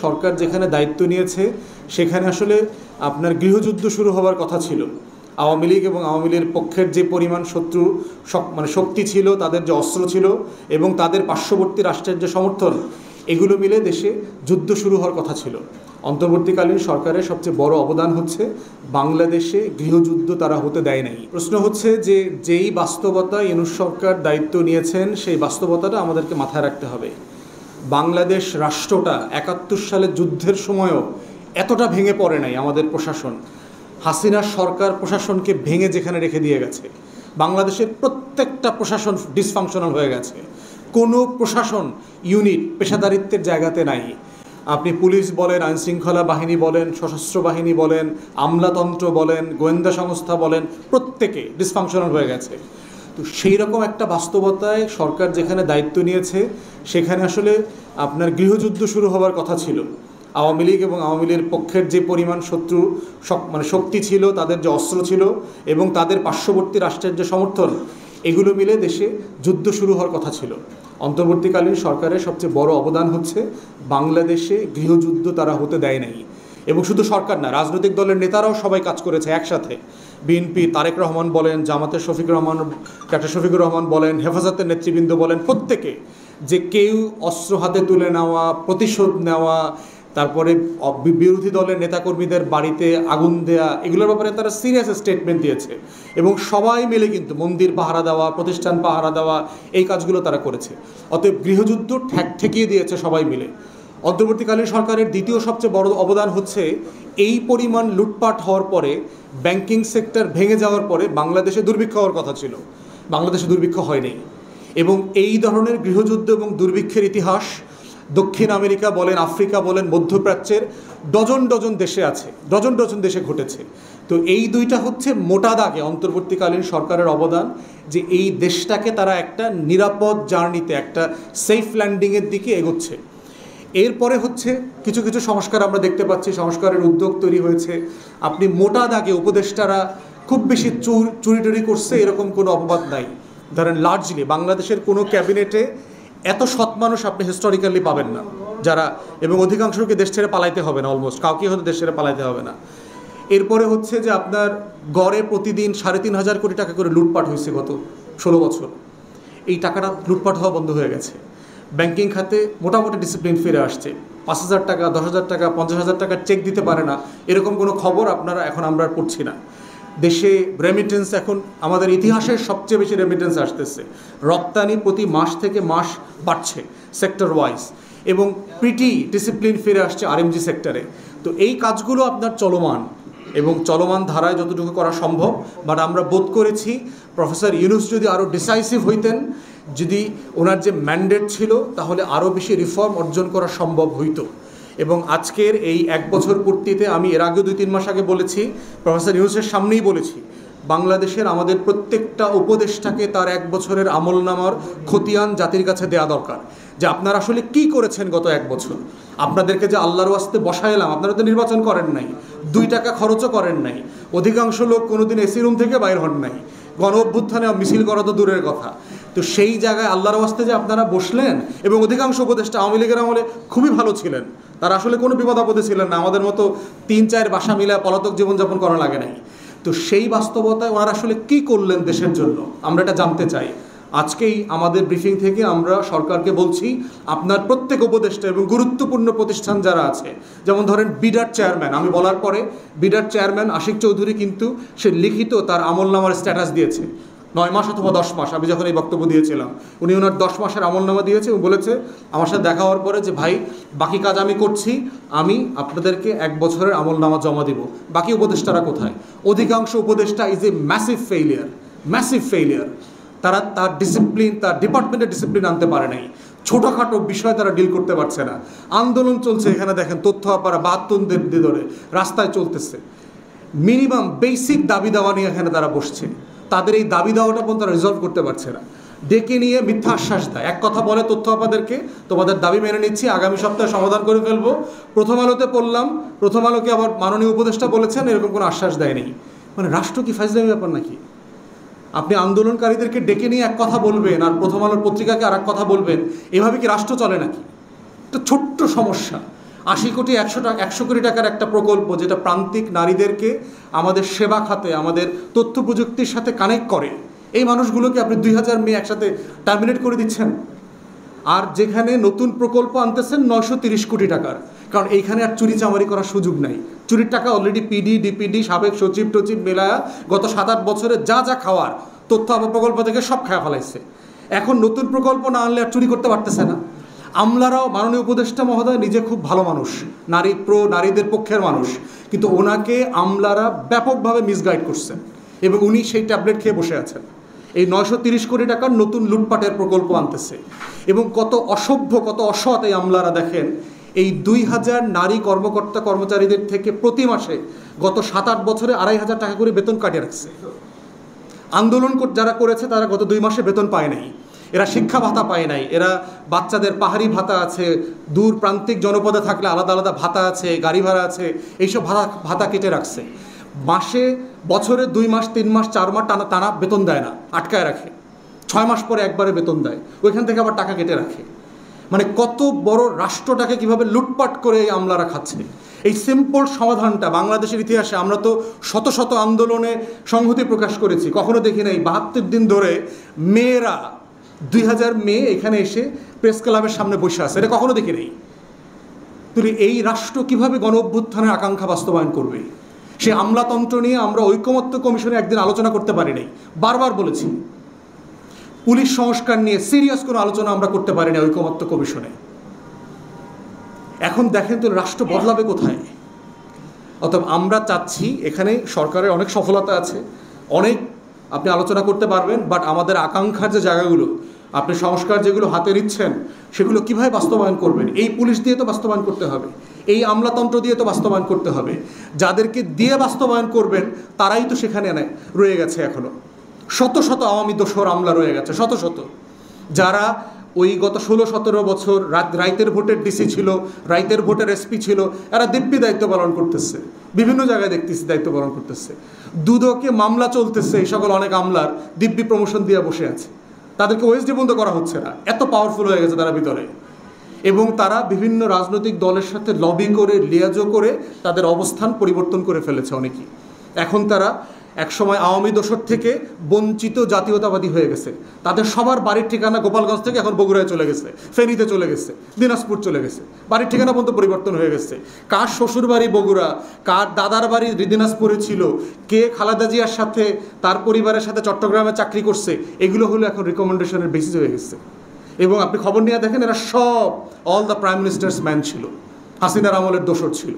সরকার যেখানে দায়িত্ব নিয়েছে সেখানে আসলে আপনার গৃহযুদ্ধ শুরু হওয়ার কথা ছিল। আওয়ামী লীগ এবং আওয়ামী লীগের পক্ষের যে পরিমাণ শত্রু শক্তি ছিল, তাদের যে অস্ত্র ছিল এবং তাদের পার্শ্ববর্তী রাষ্ট্রের যে সমর্থন, এগুলো মিলে দেশে যুদ্ধ শুরু হওয়ার কথা ছিল। অন্তর্বর্তীকালীন সরকারের সবচেয়ে বড় অবদান হচ্ছে বাংলাদেশে গৃহযুদ্ধ তারা হতে দেয় নাই। প্রশ্ন হচ্ছে যে যেই বাস্তবতা ইউনূস সরকার দায়িত্ব নিয়েছেন সেই বাস্তবতাটা আমাদেরকে মাথায় রাখতে হবে। বাংলাদেশ রাষ্ট্রটা ৭১ সালের যুদ্ধের সময়ও এতটা ভেঙে পড়ে নাই। আমাদের প্রশাসন, হাসিনার সরকার প্রশাসনকে ভেঙে যেখানে রেখে দিয়ে গেছে, বাংলাদেশের প্রত্যেকটা প্রশাসন ডিসফাংশনাল হয়ে গেছে। কোনো প্রশাসন ইউনিট পেশাদারিত্বের জায়গাতে নাই। আপনি পুলিশ বলেন, আইনশৃঙ্খলা বাহিনী বলেন, সশস্ত্র বাহিনী বলেন, আমলাতন্ত্র বলেন, গোয়েন্দা সংস্থা বলেন, প্রত্যেকে ডিসফাংশনাল হয়ে গেছে। তো সেই রকম একটা বাস্তবতায় সরকার যেখানে দায়িত্ব নিয়েছে সেখানে আসলে আপনার গৃহযুদ্ধ শুরু হওয়ার কথা ছিল। আওয়ামী লীগ এবং আওয়ামী লীগের পক্ষের যে পরিমাণ শত্রু শক্তি ছিল, তাদের যে অস্ত্র ছিল এবং তাদের পার্শ্ববর্তী রাষ্ট্রের যে সমর্থন, এগুলো মিলে দেশে যুদ্ধ শুরু হওয়ার কথা ছিল। অন্তর্বর্তীকালীন সরকারের সবচেয়ে বড় অবদান হচ্ছে বাংলাদেশে গৃহযুদ্ধ তারা হতে দেয় নাই। এবং শুধু সরকার না, রাজনৈতিক দলের নেতারাও সবাই কাজ করেছে একসাথে। বিএনপি তারেক রহমান বলেন, জামাতের ডাক্তার শফিকুর রহমান বলেন, হেফাজতের নেতৃবৃন্দ বলেন, প্রত্যেকে যে কেউ অস্ত্র হাতে তুলে নেওয়া, প্রতিশোধ নেওয়া, তারপরে বিরোধী দলের নেতাকর্মীদের বাড়িতে আগুন দেয়া, এগুলোর ব্যাপারে তারা সিরিয়াস স্টেটমেন্ট দিয়েছে। এবং সবাই মিলে কিন্তু মন্দির পাহারা দেওয়া, প্রতিষ্ঠান পাহারা দেওয়া, এই কাজগুলো তারা করেছে। অতএব গৃহযুদ্ধ ঠেকিয়ে দিয়েছে সবাই মিলে। অন্তর্বর্তীকালীন সরকারের দ্বিতীয় সবচেয়ে বড় অবদান হচ্ছে এই পরিমাণ লুটপাট হওয়ার পরে, ব্যাংকিং সেক্টর ভেঙে যাওয়ার পরে বাংলাদেশে দুর্ভিক্ষ হওয়ার কথা ছিল, বাংলাদেশে দুর্ভিক্ষ হয়নি। এবং এই ধরনের গৃহযুদ্ধ এবং দুর্ভিক্ষের ইতিহাস দক্ষিণ আমেরিকা বলেন, আফ্রিকা বলেন, মধ্যপ্রাচ্যের ডজন ডজন দেশে আছে, ডজন ডজন দেশে ঘটেছে। তো এই দুইটা হচ্ছে মোটা দাগে অন্তর্বর্তীকালীন সরকারের অবদান, যে এই দেশটাকে তারা একটা নিরাপদ জার্নিতে, একটা সেফ ল্যান্ডিংয়ের দিকে এগোচ্ছে। এরপরে হচ্ছে কিছু কিছু সংস্কার আমরা দেখতে পাচ্ছি, সংস্কারের উদ্যোগ তৈরি হয়েছে। আপনি মোটা দাগে উপদেষ্টারা খুব বেশি চুরি টুরি করছে এরকম কোনো অপবাদ নাই। ধরেন লার্জলি বাংলাদেশের কোনো ক্যাবিনেটে এত সৎ মানুষ আপনি হিস্টোরিক্যালি পাবেন না যারা, এবং অধিকাংশকে দেশ ছেড়ে পালাইতে হবে না, অলমোস্ট কাউকে হয়তো দেশ ছেড়ে পালাইতে হবে না। এরপরে হচ্ছে যে আপনার গড়ে প্রতিদিন ৩৫০০ কোটি টাকা করে লুটপাট হয়েছে গত ১৬ বছর। এই টাকাটা লুটপাট হওয়া বন্ধ হয়ে গেছে। ব্যাংকিং খাতে মোটামুটি ডিসিপ্লিন ফিরে আসছে। ৫,০০০ টাকা, ১০,০০০ টাকা, ৫০,০০০ টাকার চেক দিতে পারে না, এরকম কোনো খবর এখন আমরা পড়ছি না। দেশে রেমিটেন্স এখন আমাদের ইতিহাসের সবচেয়ে বেশি রেমিটেন্স আসতেছে। রপ্তানি প্রতি মাস থেকে মাস বাড়ছে সেক্টর ওয়াইজ, এবং প্রিটি ডিসিপ্লিন ফিরে আসছে আরএমজি সেক্টরে। তো এই কাজগুলো আপনার চলমান, এবং চলমান ধারায় যতটুকু করা সম্ভব। বাট আমরা বোধ করেছি প্রফেসর ইউনূস যদি আরও ডিসাইসিভ হইতেন, যদি ওনার যে ম্যান্ডেট ছিল, তাহলে আরও বেশি রিফর্ম অর্জন করা সম্ভব হইতো। এবং আজকের এই ১ বছর পূর্তিতে আমি এর আগেও ২-৩ মাস আগে বলেছি, প্রফেসর ইউনূসের সামনেই বলেছি, বাংলাদেশের আমাদের প্রত্যেকটা উপদেষ্টাকে তার ১ বছরের আমলনামার খতিয়ান জাতির কাছে দেওয়া দরকার, যে আপনারা আসলে কি করেছেন গত ১ বছর। আপনাদেরকে যে আল্লাহর ওয়াস্তে বসাইলাম, আপনারা তো নির্বাচন করেন নাই, ২ টাকা খরচও করেন নাই, অধিকাংশ লোক কোনোদিন এসি রুম থেকে বাইর হন নাই, গণ অভ্যুত্থানে মিছিল করা তো দূরের কথা। তো সেই জায়গায় আল্লাহর ওয়াস্তে যে আপনারা বসলেন, এবং অধিকাংশ উপদেষ্টা আওয়ামী লীগের আমলে খুবই ভালো ছিলেন, তারা আসলে কোনো বিপদ আপদে ছিলেন না, আমাদের মতো ৩-৪ বাসা মিলে পলাতক জীবনযাপন করা লাগে নাই। তো সেই বাস্তবতায় ওনারা আসলে কী করলেন দেশের জন্য, আমরা এটা জানতে চাই। আজকেই আমাদের ব্রিফিং থেকে আমরা সরকারকে বলছি, আপনার প্রত্যেক উপদেষ্টা এবং গুরুত্বপূর্ণ প্রতিষ্ঠান যারা আছে, যেমন ধরেন বিডার চেয়ারম্যান, আমি বলার পরে বিডার চেয়ারম্যান আশিক চৌধুরী কিন্তু সে লিখিত তার আমলনামার স্ট্যাটাস দিয়েছে ৯ মাস অথবা ১০ মাস। আমি যখন এই বক্তব্য দিয়েছিলাম, উনি ওনার ১০ মাসের আমলনামা দিয়েছে এবং বলেছে আমার সাথে দেখা হওয়ার পরে যে ভাই, বাকি কাজ আমি করছি, আমি আপনাদেরকে ১ বছরের আমলনামা জমা দিব। বাকি উপদেষ্টারা কোথায়? অধিকাংশ উপদেষ্টা ইজ এ ম্যাসিভ ফেইলিয়ার। তারা তার ডিসিপ্লিন, তার ডিপার্টমেন্টের ডিসিপ্লিন আনতে পারে নাই। ছোটোখাটো বিষয় তারা ডিল করতে পারছে না। আন্দোলন চলছে, এখানে দেখেন তথ্য আপারা ৭২ দিন ধরে রাস্তায় চলতেছে। মিনিমাম বেসিক দাবি দাওয়া নিয়ে এখানে তারা বসছে, তাদের এই দাবি দাওয়াটা পর্যন্ত তারা রিজলভ করতে পারছে না। ডেকে নিয়ে মিথ্যা আশ্বাস দেয়, এক কথা বলে তথ্য আপাদেরকে, তোমাদের দাবি মেনে নিচ্ছি, আগামী সপ্তাহে সমাধান করে ফেলবো। প্রথম আলোতে পড়লাম, প্রথম আলোকে আবার মাননীয় উপদেষ্টা বলেছেন, এরকম কোনো আশ্বাস দেয়নি। মানে রাষ্ট্র কি ফাজলামি ব্যাপার নাকি? আপনি আন্দোলনকারীদেরকে ডেকে নিয়ে এক কথা বলবেন আর প্রথম আলোর পত্রিকাকে আর এক কথা বলবেন, এভাবে কি রাষ্ট্র চলে নাকি? একটা ছোট্ট সমস্যা। 80 কোটি 100 কোটি টাকার একটা প্রকল্প যেটা প্রান্তিক নারীদেরকে আমাদের সেবা খাতে, আমাদের তথ্য প্রযুক্তির সাথে কানেক্ট করে, এই মানুষগুলোকে আপনি 2000 মেয়ে একসাথে টার্মিনেট করে দিচ্ছেন। আর যেখানে নতুন প্রকল্প আনতেছেন 930 কোটি টাকার, কারণ এইখানে আর চুরি চামারি করার সুযোগ নাই। চুরির টাকা অলরেডি পিডি, ডিপিডি, সাবেক সচিব টচিব মেলায়া গত 7-8 বছরে যা যা খাওয়ার তথ্য প্রকল্প থেকে সব খাওয়া ফেলাইছে। এখন নতুন প্রকল্প না আনলে আর চুরি করতে পারতেছে না। আমলারাও, মাননীয় উপদেষ্টা মহোদয় নিজে খুব ভালো মানুষ, নারীদের পক্ষের মানুষ, কিন্তু ওনাকে আমলারা ব্যাপকভাবে মিসগাইড করছেন এবং উনি সেই ট্যাবলেট খেয়ে বসে আছেন। এই 930 কোটি টাকার নতুন লুটপাটের প্রকল্প আনতেছে এবং কত অসভ্য, কত অসৎ এই আমলারা। দেখেন, এই 2000 নারী কর্মকর্তা কর্মচারীদের থেকে প্রতি মাসে গত 7-8 বছরে 2500 টাকা করে বেতন কাটিয়ে রাখছে। আন্দোলন যারা করেছে তারা গত 2 মাসে বেতন পায় নাই, এরা শিক্ষা ভাতা পায় নাই, এরা বাচ্চাদের পাহাড়ি ভাতা আছে, দূর প্রান্তিক জনপদে থাকলে আলাদা আলাদা ভাতা আছে, গাড়ি ভাড়া আছে, এইসব ভাতা কেটে রাখছে। বছরে 2 মাস 3 মাস 4 মাস টানা বেতন দেয় না, আটকায় রাখে। 6 মাস পরে একবারে বেতন দেয়, ওইখান থেকে আবার টাকা কেটে রাখে। মানে কত বড় রাষ্ট্রটাকে কিভাবে লুটপাট করে এই আমলারা খাচ্ছে। এই সিম্পল সমাধানটা বাংলাদেশের ইতিহাসে আমরা তো শত শত আন্দোলনে সংহতি প্রকাশ করেছি, কখনো দেখি নাই 72 দিন ধরে মেয়েরা 2000 মেয়ে এখানে এসে প্রেস ক্লাবের সামনে বসে আছে, এটা কখনো দেখি নাই। তুই এই রাষ্ট্র কিভাবে গণ অভ্যুত্থানের আকাঙ্ক্ষা বাস্তবায়ন করবে? সে আমলাতন্ত্র নিয়ে আমরা ঐকমত্য কমিশনে একদিন আলোচনা করতে পারি নাই, বারবার বলেছি। পুলিশ সংস্কার নিয়ে সিরিয়াস কোনো আলোচনা আমরা করতে পারি না ঐকমত্য কমিশনে। এখন দেখেন তো রাষ্ট্র বদলাবে কোথায়? অতএব আমরা চাচ্ছি, এখানে সরকারের অনেক সফলতা আছে, অনেক আপনি আলোচনা করতে পারবেন, বাট আমাদের আকাঙ্ক্ষার যে জায়গাগুলো, আপনি সংস্কার যেগুলো হাতে নিচ্ছেন সেগুলো কিভাবে বাস্তবায়ন করবেন? এই পুলিশ দিয়ে তো বাস্তবায়ন করতে হবে, এই আমলাতন্ত্র দিয়ে তো বাস্তবায়ন করতে হবে। যাদেরকে দিয়ে বাস্তবায়ন করবেন তারাই তো সেখানে রয়ে গেছে এখনো। শত শত আওয়ামী দোসর আমলা রয়ে গেছে, শত শত, যারা ওই গত 16-17 বছর রাইতের ভোটের ডিসি ছিল, রাইতের ভোটের এসপি ছিল, এরা দিব্যি দায়িত্ব পালন করতেছে, বিভিন্ন জায়গায় দেখতেছি দায়িত্ব পালন করতেছে। দুদকে মামলা চলতেছে, এই সকল অনেক আমলার দিব্যি প্রমোশন দিয়ে বসে আছে, তাদেরকে ওএসডি বন্ধ করা হচ্ছে না, এত পাওয়ারফুল হয়ে গেছে তারা ভিতরে। এবং তারা বিভিন্ন রাজনৈতিক দলের সাথে লবি করে, লিয়াজো করে তাদের অবস্থান পরিবর্তন করে ফেলেছে অনেকেই। এখন তারা একসময় আওয়ামী দোসর থেকে বঞ্চিত জাতীয়তাবাদী হয়ে গেছে। তাদের সবার বাড়ির ঠিকানা গোপালগঞ্জ থেকে এখন বগুড়ায় চলে গেছে, ফেনীতে চলে গেছে, দিনাজপুর চলে গেছে, বাড়ির ঠিকানা পর্যন্ত পরিবর্তন হয়ে গেছে। কার শ্বশুর বাড়ি বগুড়া, কার দাদার বাড়ি দিনাজপুরে ছিল, কে খালেদা জিয়ার সাথে তার পরিবারের সাথে চট্টগ্রামে চাকরি করছে, এগুলো হলো এখন রিকমেন্ডেশনের বেসিস হয়ে গেছে। এবং আপনি খবর নিয়ে দেখেন, এরা সব all the prime ministers man ছিল, হাসিনার আমলের দোসর ছিল।